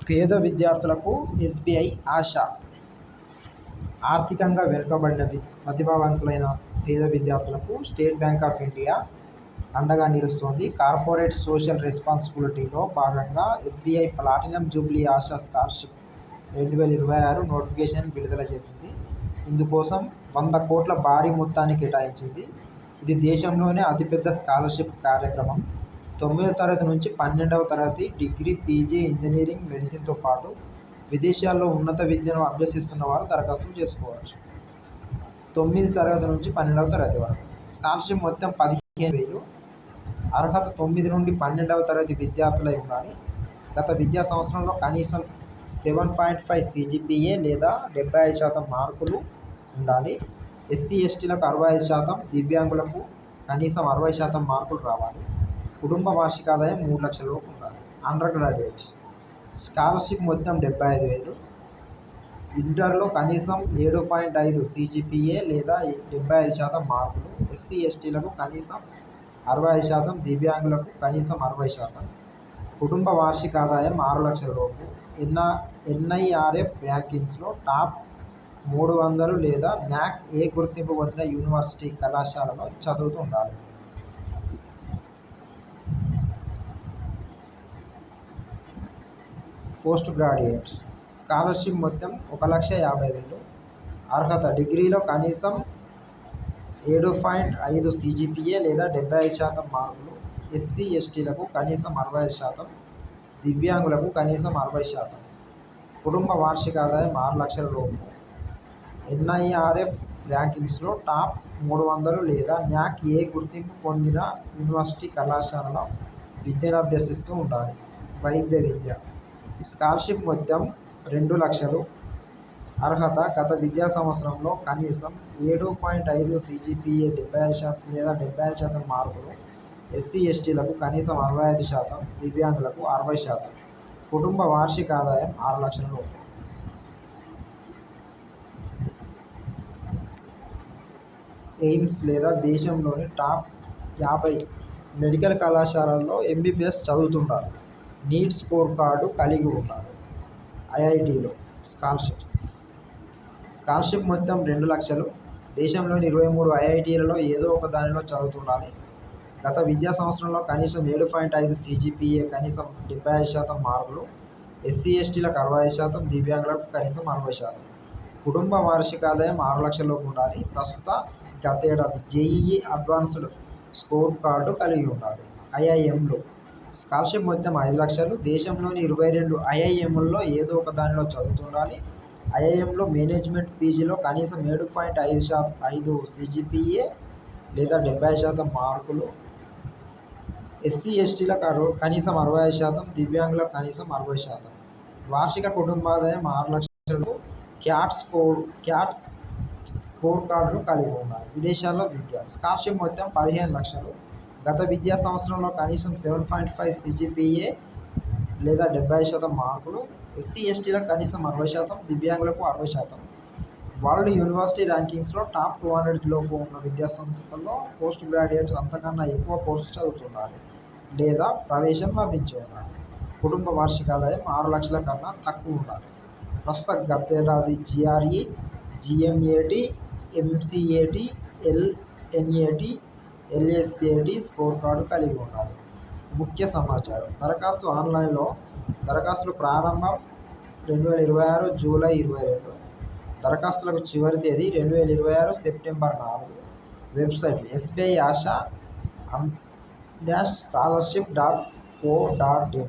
పేద విద్యార్థులకు ఎస్బీఐ ఆశ. ఆర్థికంగా వెనుకబడిన ప్రతిభావంతులైన పేద విద్యార్థులకు స్టేట్ బ్యాంక్ ఆఫ్ ఇండియా అండగా నిలుస్తోంది. కార్పొరేట్ సోషల్ రెస్పాన్సిబిలిటీలో భాగంగా SBI platinum Jubilee ASHA scholarship 2026 notification విడుదల చేసింది. ఇందుకోసం 100 కోట్ల భారీ మొత్తాన్ని కేటాయించింది. ఇది దేశంలోనే అతిపెద్ద స్కాలర్షిప్ కార్యక్రమం. 9వ తరగతి నుంచి 12వ తరగతి డిగ్రీ, పీజీ, ఇంజనీరింగ్, మెడిసిన్తో పాటు విదేశాల్లో ఉన్నత విద్యను అభ్యసిస్తున్న వారు దరఖాస్తు చేసుకోవచ్చు. 9వ తరగతి నుంచి 12వ తరగతి వరకు స్కాలర్షిప్ మొత్తం 15,000. అర్హత 9 నుండి 12వ తరగతి విద్యార్థులై ఉండాలి. గత విద్యా సంవత్సరంలో కనీసం 7.5 CGPA లేదా 75% మార్కులు ఉండాలి. ఎస్సీ ఎస్టీలకు 65%, దివ్యాంగులకు కనీసం 60% మార్కులు రావాలి. కుటుంబ వార్షిక ఆదాయం 3 లక్షల లోపు ఉండాలి. అండర్ గ్రాడ్యుయేట్ స్కాలర్షిప్ మొత్తం 75,000. ఇంటర్లో కనీసం 7.5 CGPA లేదా 75% మార్కులు. ఎస్సీ ఎస్టీలకు కనీసం 65%, దివ్యాంగులకు కనీసం 60%. కుటుంబ వార్షిక ఆదాయం 6 లక్షల లోపు. NIRF ర్యాంకింగ్స్లో టాప్ 300 లేదా NAC ఏ గుర్తింపు పొందిన యూనివర్సిటీ కళాశాలలో చదువుతూ ఉండాలి. పోస్ట్ గ్రాడ్యుయేట్ స్కాలర్షిప్ మొత్తం 1,50,000. అర్హత డిగ్రీలో కనీసం 7.5 CGPA లేదా 75% మార్కులు. ఎస్సీ ఎస్టీలకు కనీసం 65%, దివ్యాంగులకు కనీసం 60%. కుటుంబ వార్షిక ఆదాయం 6 లక్షల లోపు. NIRF ర్యాంకింగ్స్లో టాప్ 300 లేదా NAC ఏ గుర్తింపు పొందిన యూనివర్సిటీ కళాశాలలో విద్యను అభ్యసిస్తూ ఉండాలి. వైద్య విద్య స్కాలర్షిప్ మొత్తం 2 లక్షలు. అర్హత గత విద్యా సంవత్సరంలో కనీసం 7.5 CGPA 70% లేదా 75% మార్కులు. ఎస్సీ ఎస్టీలకు కనీసం 65%, దివ్యాంగులకు 60%. కుటుంబ వార్షిక ఆదాయం 6 లక్షల లోపు. ఎయిమ్స్ లేదా దేశంలోని టాప్ 50 మెడికల్ కళాశాలల్లో MBBS చదువుతుండాలి. నీట్ స్కోర్ కార్డు కలిగి ఉండాలి. IITలో స్కాలర్షిప్ మొత్తం 2 లక్షలు. దేశంలోని 23 IITలలో ఏదో ఒక దానిలో చదువుతుండాలి. గత విద్యా సంవత్సరంలో కనీసం 7.5 CGPA, కనీసం 75% మార్కులు. ఎస్సీ ఎస్టీలకు 65%, దివ్యాంగులకు కనీసం 60%. కుటుంబ వార్షిక ఆదాయం 6 లక్షల లోపు ఉండాలి. ప్రస్తుత గతేడాది JEE అడ్వాన్స్డ్ స్కోర్ కార్డు కలిగి ఉండాలి. IIMలో స్కాలర్షిప్ మొత్తం 5 లక్షలు. దేశంలోని 22 IIMల్లో ఏదో ఒక దానిలో చదువుతుండాలి. IIMలో మేనేజ్మెంట్ పీజీలో కనీసం 7.5 CGPA లేదా 70% మార్కులు. ఎస్సీ ఎస్టీలకు కనీసం 65%, దివ్యాంగులకు కనీసం 60%. వార్షిక కుటుంబాదాయం 6 లక్షలు. క్యాట్ స్కోర్ కార్డును కలిగి ఉండాలి. విదేశాల్లో విద్య స్కాలర్షిప్ మొత్తం 15 లక్షలు. గత విద్యా సంవత్సరంలో కనీసం 7.5 CGPA లేదా 70% మార్కులు. ఎస్సీ ఎస్టీలకు కనీసం 60%, దివ్యాంగులకు 60%. వరల్డ్ యూనివర్సిటీ ర్యాంకింగ్స్లో టాప్ 200 లోపు ఉన్న విద్యా సంస్థల్లో పోస్ట్ గ్రాడ్యుయేట్స్ అంతకన్నా ఎక్కువ కోర్సు చదువుతుండాలి లేదా ప్రవేశం లభించి ఉండాలి. కుటుంబ వార్షిక ఆదాయం 6 లక్షల కన్నా తక్కువ ఉండాలి. ప్రస్తుత గతేడాది GRE, GMAT, MCAT, LNAT, LSAT score card కలిగి ఉండాలి. ముఖ్య సమాచారం దరఖాస్తు ఆన్లైన్లో. దరఖాస్తులు ప్రారంభం 2026 జూలై 22. దరఖాస్తులకు చివరి తేదీ 2026 సెప్టెంబర్ 4. Website SBI Asha-scholarship.co.in